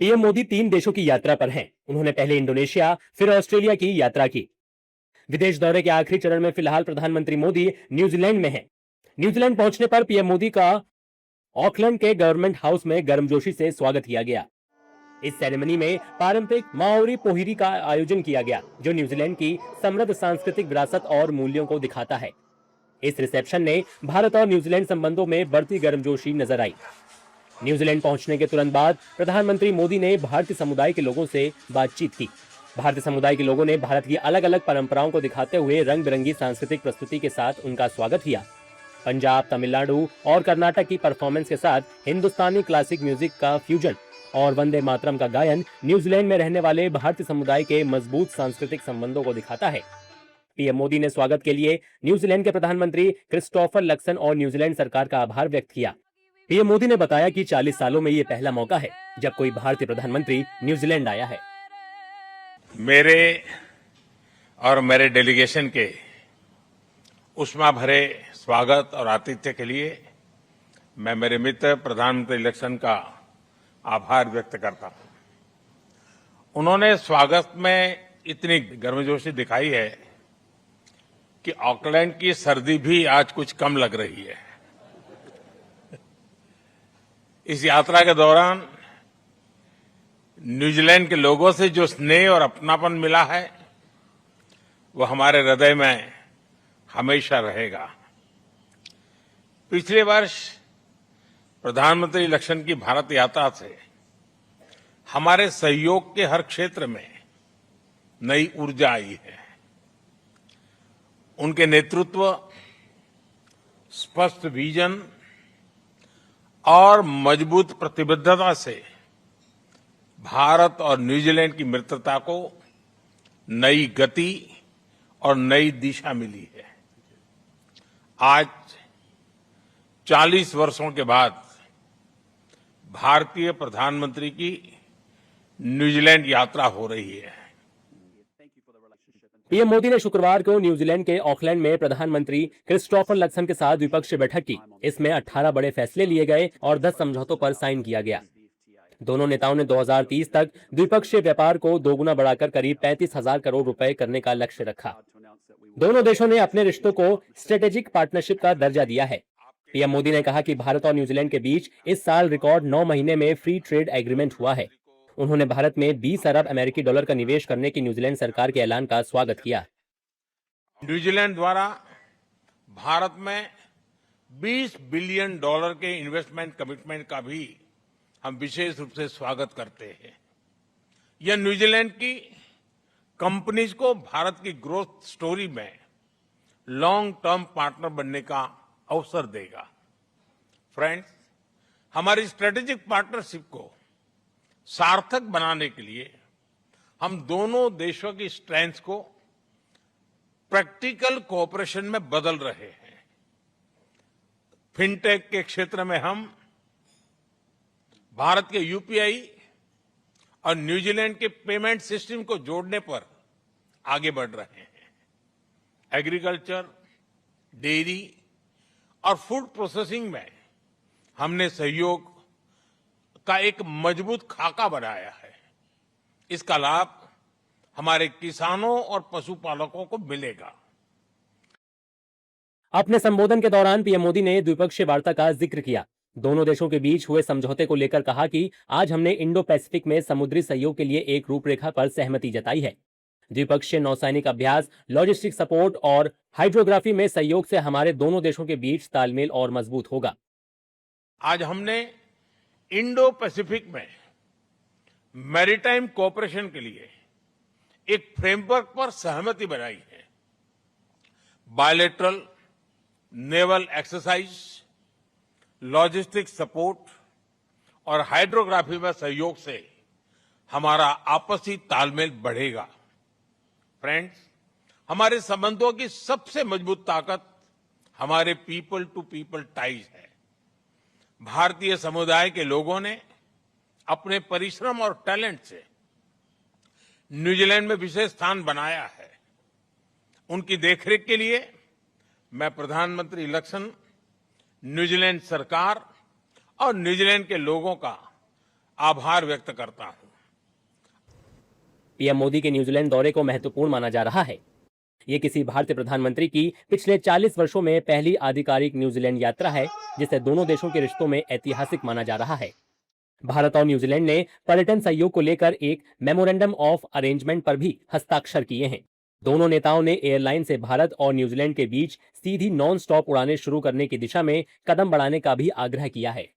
PM Modi 3 देशों की यात्रा पर हैं। उन्होंने पहले इंडोनेशिया, फिर ऑस्ट्रेलिया की यात्रा की। विदेश दौरे के आखिरी चरण में फिलहाल प्रधानमंत्री मोदी न्यूजीलैंड में हैं। न्यूजीलैंड पहुंचने पर पीएम मोदी का ऑकलैंड के गवर्नमेंट हाउस में गर्मजोशी से स्वागत किया गया। इस सेरेमनी में पारंपरिक माओरी पोहिरी का आयोजन किया गया, जो न्यूजीलैंड की समृद्ध सांस्कृतिक विरासत और मूल्यों को दिखाता है। इस रिसेप्शन ने भारत और न्यूजीलैंड संबंधों में बढ़ती गर्मजोशी नजर आई। न्यूजीलैंड पहुंचने के तुरंत बाद प्रधानमंत्री मोदी ने भारतीय समुदाय के लोगों से बातचीत की। भारतीय समुदाय के लोगों ने भारत की अलग अलग परंपराओं को दिखाते हुए रंग बिरंगी सांस्कृतिक प्रस्तुति के साथ उनका स्वागत किया। पंजाब, तमिलनाडु और कर्नाटक की परफॉर्मेंस के साथ हिंदुस्तानी क्लासिक म्यूजिक का फ्यूजन और वंदे मातरम का गायन न्यूजीलैंड में रहने वाले भारतीय समुदाय के मजबूत सांस्कृतिक संबंधों को दिखाता है। पीएम मोदी ने स्वागत के लिए न्यूजीलैंड के प्रधानमंत्री क्रिस्टोफर लक्सन और न्यूजीलैंड सरकार का आभार व्यक्त किया। पीएम मोदी ने बताया कि 40 सालों में ये पहला मौका है जब कोई भारतीय प्रधानमंत्री न्यूजीलैंड आया है। मेरे और मेरे डेलीगेशन के उष्मा भरे स्वागत और आतिथ्य के लिए मैं मेरे मित्र प्रधानमंत्री लक्सन का आभार व्यक्त करता हूं। उन्होंने स्वागत में इतनी गर्मजोशी दिखाई है कि ऑकलैंड की सर्दी भी आज कुछ कम लग रही है। इस यात्रा के दौरान न्यूजीलैंड के लोगों से जो स्नेह और अपनापन मिला है, वो हमारे हृदय में हमेशा रहेगा। पिछले वर्ष प्रधानमंत्री लक्सन की भारत यात्रा से हमारे सहयोग के हर क्षेत्र में नई ऊर्जा आई है। उनके नेतृत्व, स्पष्ट विजन और मजबूत प्रतिबद्धता से भारत और न्यूजीलैंड की मित्रता को नई गति और नई दिशा मिली है। आज 40 वर्षों के बाद भारतीय प्रधानमंत्री की न्यूजीलैंड यात्रा हो रही है। पीएम मोदी ने शुक्रवार को न्यूजीलैंड के ऑकलैंड में प्रधानमंत्री क्रिस्टोफर लक्सन के साथ द्विपक्षीय बैठक की। इसमें 18 बड़े फैसले लिए गए और 10 समझौतों पर साइन किया गया। दोनों नेताओं ने 2030 तक द्विपक्षीय व्यापार को दोगुना बढ़ाकर करीब 35,000 करोड़ रुपए करने का लक्ष्य रखा। दोनों देशों ने अपने रिश्तों को स्ट्रेटेजिक पार्टनरशिप का दर्जा दिया है। पीएम मोदी ने कहा कि भारत और न्यूजीलैंड के बीच इस साल रिकॉर्ड 9 महीने में फ्री ट्रेड एग्रीमेंट हुआ है। उन्होंने भारत में 20 अरब अमेरिकी डॉलर का निवेश करने की न्यूजीलैंड सरकार के ऐलान का स्वागत किया। न्यूजीलैंड द्वारा भारत में $20 बिलियन के इन्वेस्टमेंट कमिटमेंट का भी हम विशेष रूप से स्वागत करते हैं। यह न्यूजीलैंड की कंपनीज को भारत की ग्रोथ स्टोरी में लॉन्ग टर्म पार्टनर बनने का अवसर देगा। फ्रेंड्स, हमारी स्ट्रेटेजिक पार्टनरशिप को सार्थक बनाने के लिए हम दोनों देशों की स्ट्रेंथ को प्रैक्टिकल कोऑपरेशन में बदल रहे हैं। फिनटेक के क्षेत्र में हम भारत के यूपीआई और न्यूजीलैंड के पेमेंट सिस्टम को जोड़ने पर आगे बढ़ रहे हैं। एग्रीकल्चर, डेयरी और फूड प्रोसेसिंग में हमने सहयोग का एक मजबूत खाका बनाया है। इसका लाभ हमारे किसानों और पशुपालकों को मिलेगा। अपने संबोधन के दौरान पीएम मोदी ने द्विपक्षीय वार्ता का जिक्र किया। दोनों देशों के बीच हुए समझौते को लेकर कहा कि आज हमने इंडो पैसिफिक में समुद्री सहयोग के लिए एक रूपरेखा पर सहमति जताई है। द्विपक्षीय नौसैनिक अभ्यास, लॉजिस्टिक सपोर्ट और हाइड्रोग्राफी में सहयोग से हमारे दोनों देशों के बीच तालमेल और मजबूत होगा। आज हमने इंडो पैसिफिक में मैरीटाइम कोऑपरेशन के लिए एक फ्रेमवर्क पर सहमति बनाई है। Bilateral naval exercise, logistic support और हाइड्रोग्राफी में सहयोग से हमारा आपसी तालमेल बढ़ेगा। फ्रेंड्स, हमारे संबंधों की सबसे मजबूत ताकत हमारे पीपल टू पीपल टाइज है। भारतीय समुदाय के लोगों ने अपने परिश्रम और टैलेंट से न्यूजीलैंड में विशेष स्थान बनाया है। उनकी देखरेख के लिए मैं प्रधानमंत्री लक्सन, न्यूजीलैंड सरकार और न्यूजीलैंड के लोगों का आभार व्यक्त करता हूं। पीएम मोदी के न्यूजीलैंड दौरे को महत्वपूर्ण माना जा रहा है। ये किसी भारतीय प्रधानमंत्री की पिछले 40 वर्षों में पहली आधिकारिक न्यूजीलैंड यात्रा है, जिसे दोनों देशों के रिश्तों में ऐतिहासिक माना जा रहा है। भारत और न्यूजीलैंड ने पर्यटन सहयोग को लेकर एक मेमोरेंडम ऑफ अरेंजमेंट पर भी हस्ताक्षर किए हैं। दोनों नेताओं ने एयरलाइन से भारत और न्यूजीलैंड के बीच सीधी नॉन स्टॉप उड़ानें शुरू करने की दिशा में कदम बढ़ाने का भी आग्रह किया है।